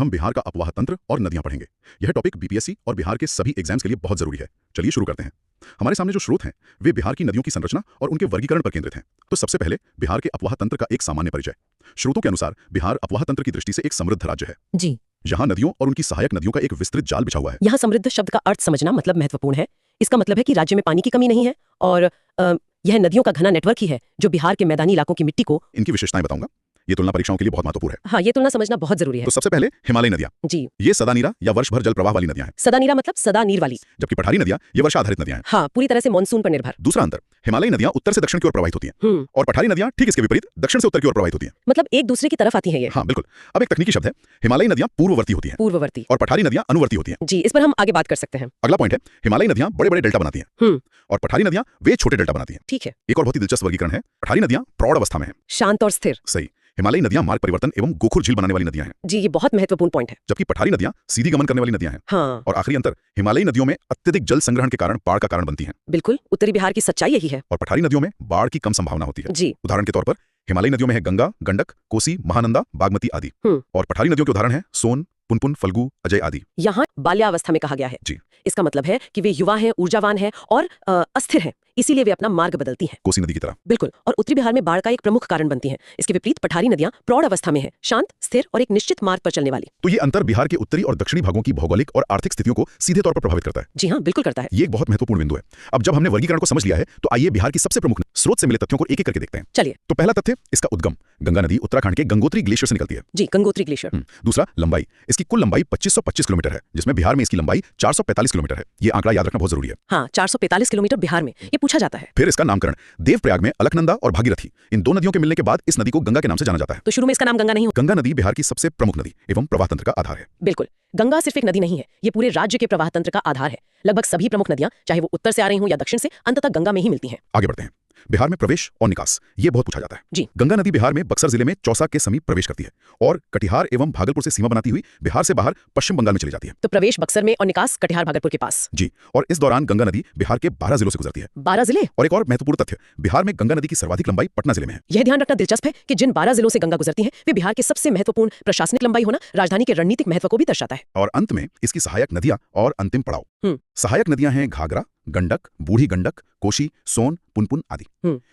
हम बिहार का अपवाह तंत्र और नदियां पढ़ेंगे। यह टॉपिक बीपीएससी और बिहार के सभी एग्जाम्स के लिए बहुत जरूरी है। चलिए शुरू करते हैं। हमारे सामने जो स्रोत हैं वे बिहार की नदियों की संरचना और उनके वर्गीकरण पर केंद्रित हैं। तो सबसे पहले बिहार के अपवाह तंत्र का एक सामान्य परिचय। स्रोतों के अनुसार बिहार अपवाह तंत्र की दृष्टि से एक समृद्ध राज्य है जी। यहाँ नदियों और उनकी सहायक नदियों का एक विस्तृत जाल बिछा हुआ है। यहाँ समृद्ध शब्द का अर्थ समझना मतलब महत्वपूर्ण है। इसका मतलब है कि राज्य में पानी की कमी नहीं है और यह नदियों का घना नेटवर्क ही है जो बिहार के मैदानी इलाकों की मिट्टी को। इनकी विशेषताएं बताऊंगा। ये तुलना परीक्षाओं के लिए बहुत महत्वपूर्ण है। हाँ, ये तुलना समझना बहुत जरूरी है। तो सबसे पहले हिमालयी नदियां। जी। ये सदा नीरा या वर्ष भर जल प्रवाह वाली नदियां हैं। सदा नीरा मतलब सदा नीर वाली, जबकि पठारी नदियां ये वर्षा आधारित नदियां हैं। हाँ, पूरी तरह से मानसून पर निर्भर। दूसरा अंतर, हिमालयी नदियां उत्तर से दक्षिण की ओर प्रवाहित होती हैं और पठारी नदियां ठीक इसके विपरीत दक्षिण से उत्तर की ओर प्रवाहित होती हैं। मतलब एक दूसरे की तरफ आती हैं ये। हाँ बिल्कुल। अब एक तकनीकी शब्द है, हिमालयी नदियां पूर्ववर्ती होती हैं पूर्ववर्ती और पठारी नदियां अनुवर्ती होती हैं। जी, इस पर हम आगे बात कर सकते हैं। अगला पॉइंट है, हिमालयी नदियां बड़े बड़े डेल्टा बनाती हैं और पठारी नदियां वे छोटे डेल्टा बनाती हैं। ठीक है। एक और बहुत ही दिलचस्प वर्गीकरण है, पठारी नदियां प्रौढ़ अवस्था में है, शांत और स्थिर। सही। हिमालयी नदियां मार्ग परिवर्तन एवं गोखुर झील बनाने वाली नदियां हैं। जी, ये बहुत महत्वपूर्ण पॉइंट है। जबकि पठारी नदियां सीधी गमन करने वाली नदियां हैं। हाँ। और आखिरी अंतर, हिमालयी नदियों में अत्यधिक जल संग्रहण के कारण बाढ़ का कारण बनती हैं। बिल्कुल, उत्तरी बिहार की सच्चाई यही है। और पठारी नदियों में बाढ़ की कम संभावना होती है। जी। उदाहरण के तौर पर हिमालयी नदियों में है गंगा, गंडक, कोसी, महानंदा, बागमती आदि। और पठारी नदियों के उदाहरण है सोन, पुनपुन, फल्गु, अजय आदि। यहाँ बाल्यावस्था में कहा गया है। जी। इसका मतलब है कि वे युवा हैं, ऊर्जावान हैं और अस्थिर हैं, इसीलिए वे अपना मार्ग बदलती हैं। कोसी नदी की तरह। बिल्कुल। और उत्तरी बिहार में बाढ़ का एक प्रमुख कारण बनती हैं। इसके विपरीत पठारी नदियां प्रौढ़ अवस्था में हैं, शांत, स्थिर और एक निश्चित मार्ग पर चलने वाली। तो ये अंतर बिहार के उत्तरी और दक्षिणी भागों की भौगोलिक और आर्थिक स्थितियों को सीधे तौर पर प्रभावित करता है। जी हाँ, बिल्कुल करता है। ये एक बहुत महत्वपूर्ण बिंदु है। अब जब हमने वर्गीकरण को समझ लिया है तो आइए बिहार की सबसे प्रमुख स्रोत से मिले तथ्यों को एक एक करके देखते हैं। चलिए। तो पहला तथ्य, इसका उद्गम गंगा नदी उत्तराखंड के गंगोत्री ग्लेशियर से निकलती है। जी, गंगोत्री ग्लेशियर। दूसरा, लंबाई। इसकी कुल लंबाई 2525 किलोमीटर है, जिसमें बिहार में इसकी लंबाई 445 किलोमीटर है। ये आंकड़ा याद रखना बहुत जरूरी है। हाँ, 445 किलोमीटर बिहार में, ये पूछा जाता है। फिर इसका नामकरण, देवप्रयाग में अलकनंदा और भागीरथी, इन दो नदियों के मिलने के बाद इस नदी को गंगा के नाम से जाना जाता है। तो शुरू में इसका नाम गंगा नहीं हो। गंगा नदी बिहार की सबसे प्रमुख नदी एवं प्रवाह तंत्र का आधार है। बिल्कुल, गंगा सिर्फ एक नदी नहीं है, ये पूरे राज्य के प्रवाह तंत्र का आधार है। लगभग सभी प्रमुख नदियां, चाहे वो उत्तर से आ रही हों या दक्षिण से, अंततः गंगा में ही मिलती हैं। आगे बढ़ते हैं। बिहार में प्रवेश और निकास, ये बहुत पूछा जाता है। जी। गंगा नदी बिहार में बक्सर जिले में चौसा के समीप प्रवेश करती है और कटिहार एवं भागलपुर से सीमा बनाती हुई बिहार से बाहर पश्चिम बंगाल में चली जाती है। तो प्रवेश बक्सर में और निकास कटिहार भागलपुर के पास। जी। और इस दौरान गंगा नदी बिहार के 12 जिलों से गुजरती है। 12 जिले? और एक और महत्वपूर्ण तथ्य, बिहार में गंगा नदी की सर्वाधिक लंबाई पटना जिले में है। यह ध्यान रखना दिलचस्प है कि जिन 12 जिलों से गंगा गुजरती है वे बिहार के सबसे महत्वपूर्ण प्रशासनिक लंबाई होना राजधानी के रणनीतिक महत्व को भी दर्शाता है। और अंत में इसकी सहायक नदियां और अंतिम पड़ाव। सहायक नदियां हैं घाघरा, गंडक, बूढ़ी गंडक, कोशी, सोन, पुनपुन आदि।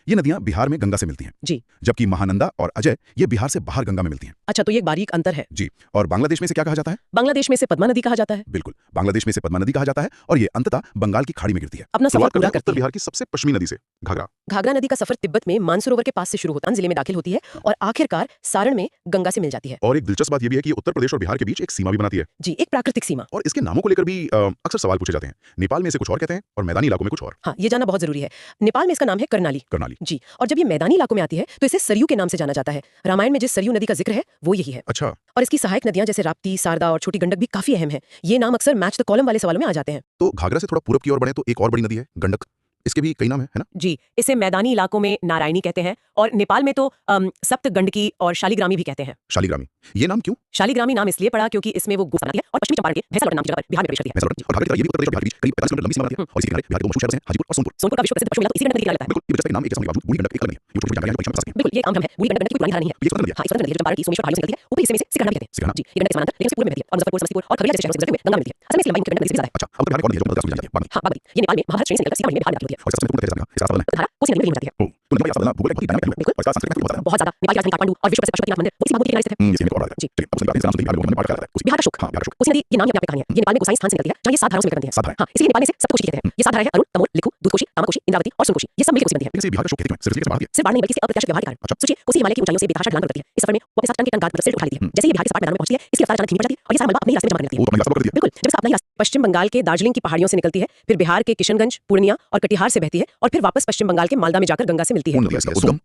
ये नदियां बिहार में गंगा से मिलती हैं। जी। जबकि महानंदा और अजय ये बिहार से बाहर गंगा में मिलती हैं। अच्छा, तो ये एक बारीक अंतर है। जी। और बांग्लादेश में से क्या कहा जाता है? बांग्लादेश में से पद्मा नदी कहा जाता है। बिल्कुल, बांग्लादेश में से पद्मा नदी कहा जाता है और ये अंततः बंगाल की खाड़ी में गिरती है। अपना सफर पूरा करती है। बिहार की सबसे पश्चिमी नदी से घाघरा। घाघरा नदी का सफर तिब्बत में मानसरोवर के पास से शुरू होता है, जिले में दाखिल होती है और आखिरकार सारण में गंगा से मिल जाती है। और एक दिलचस्प बात ये भी है कि उत्तर प्रदेश और बिहार के बीच एक सीमा भी बनाती है। जी, एक प्राकृतिक सीमा। और इसके नामों को लेकर भी अक्सर सवाल पूछे जाते हैं। नेपाल में इसे कुछ और कहते हैं और मैदानी इलाकों में कुछ और। हाँ, ये जानना बहुत जरूरी है। नेपाल में इसका नाम है करनाली। करनाली। जी। और जब ये मैदानी इलाकों में आती है तो इसे सरयू के नाम से जाना जाता है। रामायण में जिस सरयू नदी का जिक्र है वो यही है। अच्छा। और इसकी सहायक नदियां जैसे राप्ती, सारदा और छोटी गंडक भी काफी अहम है। ये नाम अक्सर मैच द कॉलम वाले सवालों में आ जाते हैं। तो घाघरा से थोड़ा पूरब की ओर बढ़े तो एक और बड़ी नदी है गंडक, इसके भी कई नाम है ना? जी, इसे मैदानी इलाकों में नारायणी कहते हैं और नेपाल में तो सप्त गंडकी और शालिग्रामी भी कहते हैं। शालिग्रामी, ये नाम क्यों? शालिग्रामी नाम इसलिए पड़ा क्योंकि इसमें वो गोसा बनाती है और पश्चिमी चंपारण के भैंसा नाम की जगह पर बिहार में प्रवेश करती है। और भागीरथी ये भी उत्तर प्रदेश और बिहार के बीच करीब 45 किलोमीटर लंबी सीमा बनाती है और इसी किनारे बिहार के दो मशहूर शहर हैं हाजीपुर और सोनपुर। सोनपुर का विश्व प्रसिद्ध पशु मेला तो इसी नदी के किनारे लगता है। बिल्कुल, ये वजह से नाम एक जैसा होने के बावजूद बूढ़ी गंडक एक अलग नहीं है। ये छोटी जानकारी है परीक्षा में बिल्कुल, ये आम भ्रम है। बूढ़ी गंडक की पुरानी धारा नहीं है। ये स्वतंत्र नदी है। हाँ, स्वतंत्र नदी है जो चंपारण की सोमेश्वर पहाड़ियों से निकलती है। ऊपरी हिस्से में इसे सिकरहना भी कहते हैं। जी, ये गंडक समानांतर लेकिन इससे पूर्व में बहती है और मुजफ्फरपुर, समस्तीपुर और खगड़िया जैसे शहरों से गुजरते हुए गंगा मिलती है। असल में इसकी लंबाई मुख्य गंडक नदी से ज्यादा है। अच्छा, अब उत्तर बिहार में कौन नदी है जो मध्यप्रदेश में जाती है? बागमती। हाँ, बागमती। ये नेपाल में महाभारत श्रेणी से निकलकर सीतामढ़ी में बिहार में दाखिल होती है। और सबसे महत्वपूर्ण तथ्य इसका बदलना धारा कोसी नदी में मिल जाती है। तो नदी का बदलना भूगोल एक बहुत ही बिल्कुल। और इसका सांस्कृतिक महत्व बहुत ज्यादा। नेपाल की राजधानी काठमांडू और विश्व प्रसिद्ध पशुपतिनाथ मंदिर इसी बागमती के किनारे स्थित है। ये सीमेंट और बात है। जी। चलिए, अब उसके बाद नाम से बिहार में पाठ करता है। बिहार का शुक। हाँ, बिहार का शुक। कोसी नदी ये नाम ही अपने आप में कहानी है। ये नेपाल में गोसाई स्थान से निकलती है जहाँ ये 7 धाराओं से मिलकर बनती है। 7 धाराएं। हाँ, इसलिए नेपाल में से सप्तकोशी कहते हैं। ये 7 धाराएं हैं, अरुण, तमोल, लिखु, दूधकोशी, तामाकोशी, इंद्रावती और सुनकोशी। ये सब मिलकर कोसी बनती है। लेकिन बिहार का शुक खेती में सिर्फ बात है। सिर्फ बाढ़ नहीं बल्कि इसके अप्रत्याशित व्यवहार के कारण। सोचिए, कोसी हिमालय की ऊंचाइयों से बेतहाशा ढलान करती है। इस सफर में वो अपने साथ टन के टन गाद मतलब सिर उठा लेती है। जैसे ही बिहार के सपाट मैदानों में पहुंचती है इसकी रफ्तार अचानक धीमी पड़ जाती है और ये सारा मलबा अपने ही रास्ते में जमा करने लगती है। वो तो मैंने सब कर दिया। बिल्कुल, जब अपना ही रास्ता पश्चिम बंगाल के दार्जिलिंग की पहाड़ियों से निकलती है, फिर बिहार के किशनगंज, पूर्णिया और कटिहार से बहती है और फिर वापस पश्चिम बंगाल के मालदा में जाकर गंगा से मिलती है।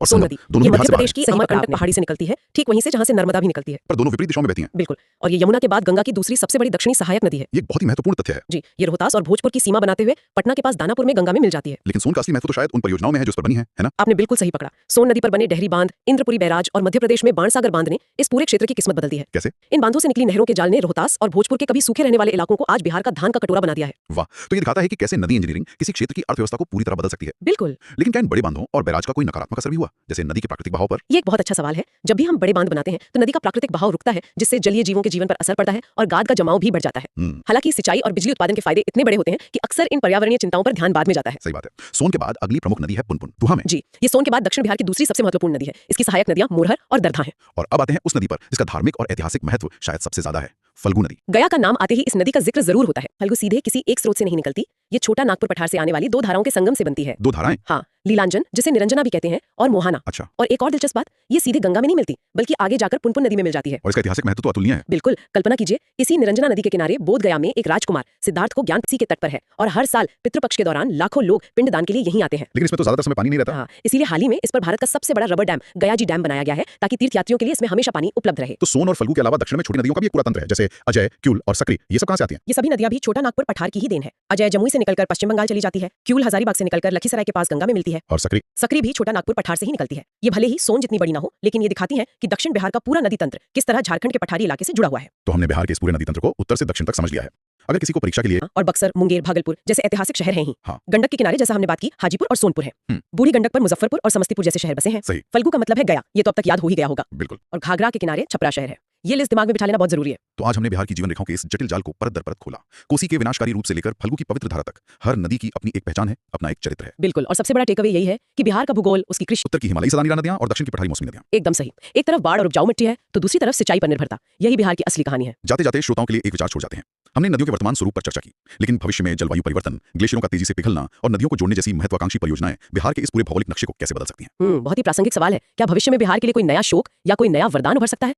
सोन नदी ये मध्य प्रदेश की अमरकंटक पहाड़ी से निकलती है, ठीक वहीं से जहां से नर्मदा भी निकलती है। पर दोनों विपरीत दिशाओं में बहती हैं। बिल्कुल, और ये यमुना के बाद गंगा की दूसरी सबसे बड़ी दक्षिणी सहायक नदी है। ये बहुत ही महत्वपूर्ण तथ्य है। जी, ये रोहतास और भोजपुर की सीमा बनाते हुए पटना के पास दानापुर में गंगा में मिल जाती है। लेकिन सोन का असली महत्व तो शायद उन परियोजनाओं में है जो इस पर बनी है ना? आपने बिल्कुल सही पकड़ा। सोन नदी पर बने डेहरी बांध, इंद्रपुरी बैराज और मध्य प्रदेश में बाणसागर बांध ने इस पूरे क्षेत्र की किस्मत बदल दी है। कैसे? इन बांधों से निकली नहरों के जाल ने रोहतास और भोजपुर के कभी सूखे रहने वाले इलाकों को आज बिहार बिहार का धान का कटोरा बना दिया है। वाह, तो ये दिखाता है कि कैसे नदी इंजीनियरिंग किसी क्षेत्र की अर्थव्यवस्था को पूरी तरह बदल सकती है। बिल्कुल, लेकिन क्या इन बड़े बांधों और बैराज का कोई नकारात्मक असर भी हुआ, जैसे नदी के प्राकृतिक बहाव पर? ये एक बहुत अच्छा सवाल है। जब भी हम बड़े बांध बनाते हैं तो नदी का प्राकृतिक बहाव रुकता है, जिससे जलीय जीवों के जीवन पर असर पड़ता है और गाद का जमाव भी बढ़ जाता है। हालांकि सिंचाई और बिजली उत्पादन के फायदे इतने बड़े होते हैं कि अक्सर इन पर्यावरणीय चिंताओं पर ध्यान बाद में जाता है। सही बात है। सोन के बाद अगली प्रमुख नदी है पुनपुन, तुहा में। जी, ये सोन के बाद दक्षिण बिहार की दूसरी सबसे महत्वपूर्ण नदी है। इसकी सहायक नदियां मोरहर और दरधा हैं। और अब आते हैं उस नदी पर जिसका धार्मिक और ऐतिहासिक महत्व शायद सबसे ज्यादा है, फल्गु नदी। गया का नाम आते ही इस नदी का जिक्र जरूर होता है। फल्गु सीधे किसी एक स्रोत से नहीं निकलती, ये छोटा नागपुर पठार से आने वाली दो धाराओं के संगम से बनती है। दो धाराएं? हाँ, लीलांजन जिसे निरंजना भी कहते हैं और मोहाना। अच्छा। और एक और दिलचस्प बात, ये सीधे गंगा में नहीं मिलती बल्कि आगे जाकर पुनपुन नदी में मिल जाती है। और इसका ऐतिहासिक महत्व तो अतुलनीय है। बिल्कुल, कल्पना कीजिए, इसी निरंजना नदी के किनारे बोध गया में एक राजकुमार सिद्धार्थ को ज्ञान के तट पर है और हर साल पितृपक्ष के दौरान लाखों लोग पिंडदान के लिए यहीं आते हैं। लेकिन इसमें तो ज्यादातर समय पानी नहीं रहता। हाँ, इसीलिए हाल ही में इस पर भारत का सबसे बड़ा रबर डैम गयाजी डैम बनाया गया है ताकि तीर्थयात्रियों के लिए इसमें हमेशा पानी उपलब्ध रहे। तो सोन और फल्गु के अलावा दक्षिण में छोटी नदियों का भी एक पूरा तंत्र है, जैसे अजय, क्यूल और सकरी। ये सब कहां से आती हैं? ये सभी नदियां भी छोटा नागपुर पठार की ही देन है। अजय जमुई से निकलकर पश्चिम बंगाल चली जाती है, क्यूल हजारीबाग से निकलकर लखीसराय के पास गंगा में मिलती है और सकरी भी छोटा नागपुर पठार से ही निकलती है। ये भले ही सोन जितनी बड़ी ना हो, लेकिन ये दिखाती है कि दक्षिण बिहार का पूरा नदी तंत्र किस तरह झारखंड के पठारी इलाके से जुड़ा हुआ है। तो हमने बिहार के इस पूरे नदी तंत्र को उत्तर से दक्षिण तक समझ लिया है। अगर किसी को परीक्षा के लिए और बक्सर, मुंगेर, भागलपुर जैसे ऐतिहासिक शहर हैं ही। हाँ। गंडक के किनारे जैसा हमने बात की हाजीपुर और सोनपुर है। बूढ़ी गंडक पर मुजफ्फरपुर और समस्तीपुर जैसे शहर बसे हैं। सही। फल्गु का मतलब है गया, ये तो अब तक याद हो ही गया होगा। बिल्कुल। और घाघरा के किनारे छपरा शहर है। ये लिस्ट दिमाग में बिठा लेना बहुत जरूरी है। तो आज हमने बिहार की जीवन रेखाओं के इस जटिल जाल को परत दर परत खोला। कोसी के विनाशकारी रूप से लेकर फल्गु की पवित्र धारा तक हर नदी की अपनी एक पहचान है, अपना एक चरित्र है। बिल्कुल, और सबसे बड़ा टेकअवे यही है कि बिहार का भूगोल, उसकी कृषि, उत्तर की हिमालयी सदानीरा नदियां और दक्षिण की पठारी मौसमी नदियां। एकदम सही। एक तरफ बाढ़ और उपजाऊ मिट्टी है तो दूसरी तरफ सिंचाई पर निर्भरता। यही बिहार की असली कहानी है। जाते जाते श्रोताओं के लिए एक विचार छोड़ जाते हैं। हमने नदियों के वर्तमान स्वरूप पर चर्चा की, लेकिन भविष्य में जलवायु परिवर्तन, ग्लेशियरों का तेजी से पिघलना और नदियों को जोड़ने जैसी महत्वाकांक्षी परियोजनाएं बिहार के इस पूरे भौगोलिक नक्शे को कैसे बदल सकती हैं? बहुत ही प्रासंगिक सवाल है। क्या भविष्य में बिहार के लिए कोई नया शोक या कोई नया वरदान उभर सकता है?